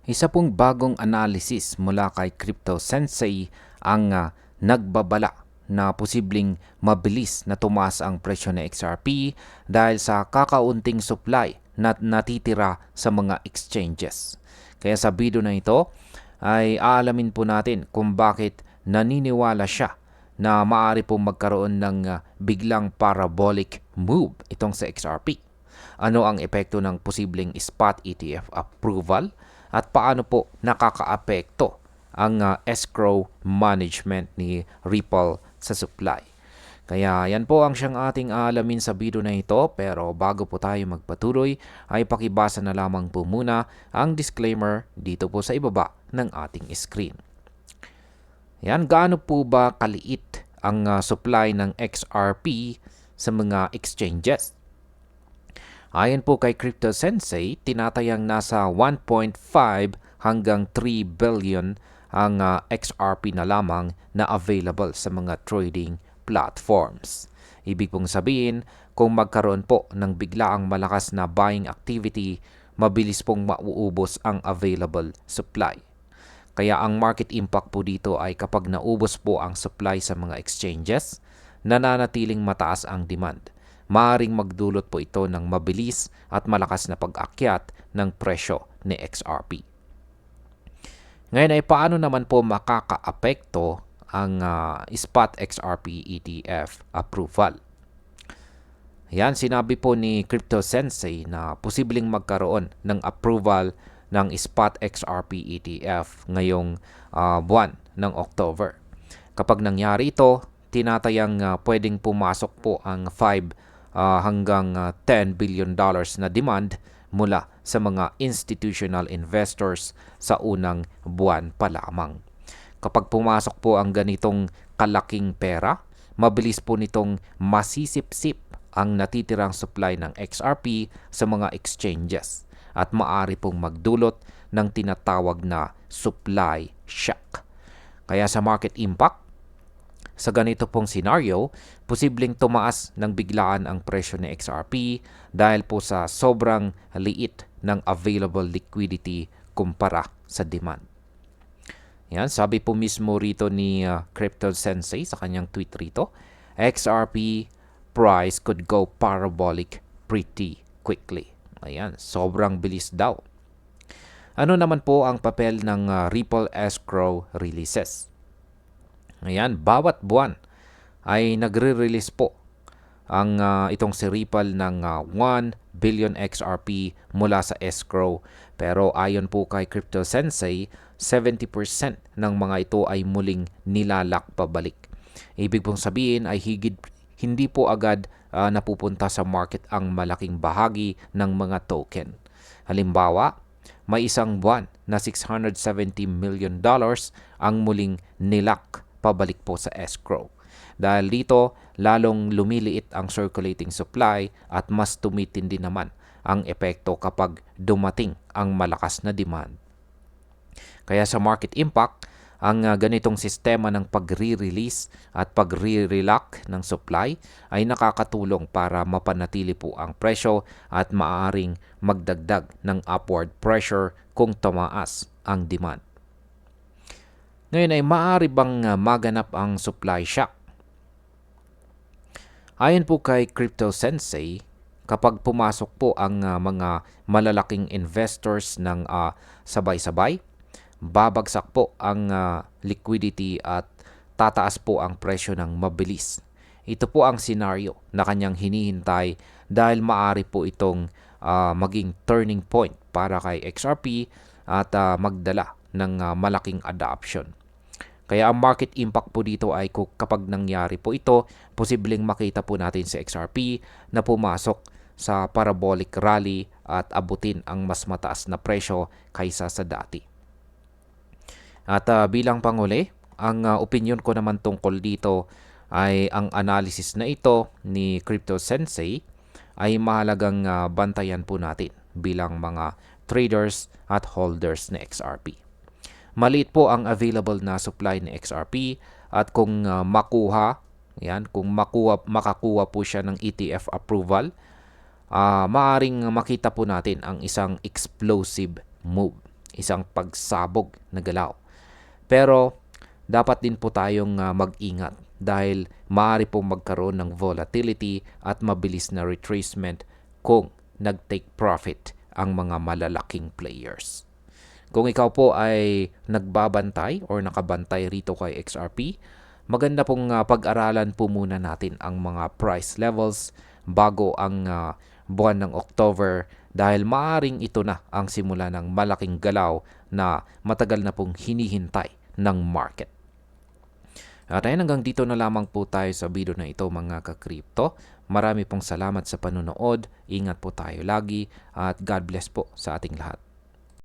Isa pong bagong analysis mula kay Crypto Sensei ang nagbabala na posibleng mabilis na tumaas ang presyo ng XRP dahil sa kakaunting supply na natitira sa mga exchanges. Kaya sa video na ito ay aalamin po natin kung bakit naniniwala siya na maaari pong magkaroon ng biglang parabolic move itong sa XRP. Ano ang epekto ng posibleng spot ETF approval at paano po nakakaapekto ang escrow management ni Ripple sa supply. Kaya yan po ang siyang ating alamin sa video na ito, pero bago po tayo magpatuloy ay pakibasa na lamang po muna ang disclaimer dito po sa ibaba ng ating screen. Yan, gaano po ba kaliit ang supply ng XRP sa mga exchanges? Ayon po kay Crypto Sensei, tinatayang nasa 1.5 hanggang 3 billion ang XRP na lamang na available sa mga trading platforms. Ibig pong sabihin, kung magkaroon po ng biglaang malakas na buying activity, mabilis pong mauubos ang available supply. Kaya ang market impact po dito ay kapag naubos po ang supply sa mga exchanges, nananatiling mataas ang demand. Maaring magdulot po ito ng mabilis at malakas na pag-akyat ng presyo ni XRP. Ngayon ay paano naman po makakaapekto ang spot XRP ETF approval? Yan, sinabi po ni Crypto Sensei na posibleng magkaroon ng approval ng spot XRP ETF ngayong buwan ng October. Kapag nangyari ito, tinatayang pwedeng pumasok po ang 5 hanggang $10 billion na demand mula sa mga institutional investors sa unang buwan pa lamang. Kapag pumasok po ang ganitong kalaking pera, mabilis po nitong masisip-sip ang natitirang supply ng XRP sa mga exchanges at maaari pong magdulot ng tinatawag na supply shock. Kaya sa market impact, sa ganito pong senaryo, posibleng tumaas ng biglaan ang presyo ng XRP dahil po sa sobrang liit ng available liquidity kumpara sa demand. Yan, sabi po mismo rito ni Crypto Sensei sa kanyang tweet rito, XRP price could go parabolic pretty quickly. Ayan, sobrang bilis daw. Ano naman po ang papel ng Ripple escrow releases? Ayan, bawat buwan ay nagre-release po ang itong si Ripple ng 1 billion XRP mula sa escrow. Pero ayon po kay Crypto Sensei, 70% ng mga ito ay muling nilalak pabalik. Ibig pong sabihin ay hindi po agad napupunta sa market ang malaking bahagi ng mga token. Halimbawa, may isang buwan na $670 million ang muling nilak pabalik po sa escrow. Dahil dito, lalong lumiliit ang circulating supply at mas tumitindi naman ang epekto kapag dumating ang malakas na demand. Kaya sa market impact, ang ganitong sistema ng pagre-release at pagre-relock ng supply ay nakakatulong para mapanatili po ang presyo at maaaring magdagdag ng upward pressure kung tumaas ang demand. Ngayon ay maaari bang maganap ang supply shock? Ayon po kay Crypto Sensei, kapag pumasok po ang mga malalaking investors ng sabay-sabay, babagsak po ang liquidity at tataas po ang presyo ng mabilis. Ito po ang senaryo na kanyang hinihintay dahil maaari po itong maging turning point para kay XRP at magdala ng malaking adoption. Kaya ang market impact po dito ay kapag nangyari po ito, posibleng makita po natin sa XRP na pumasok sa parabolic rally at abutin ang mas mataas na presyo kaysa sa dati. At bilang panghuli, ang opinion ko naman tungkol dito ay ang analysis na ito ni Crypto Sensei ay mahalagang bantayan po natin bilang mga traders at holders na XRP. Maliit po ang available na supply ng XRP at kung makakuha po siya ng ETF approval, maaring makita po natin ang isang explosive move. isang pagsabog na galaw. Pero dapat din po tayong mag-ingat dahil maaari pong magkaroon ng volatility at mabilis na retracement kung nag-take profit ang mga malalaking players. Kung ikaw po ay nagbabantay or nakabantay rito kay XRP, maganda pong pag-aralan po muna natin ang mga price levels bago ang buwan ng October dahil maaring ito na ang simula ng malaking galaw na matagal na pong hinihintay ng market. At ayun, hanggang dito na lamang po tayo sa video na ito mga ka-crypto. Marami pong salamat sa panonood. Ingat po tayo lagi at God bless po sa ating lahat.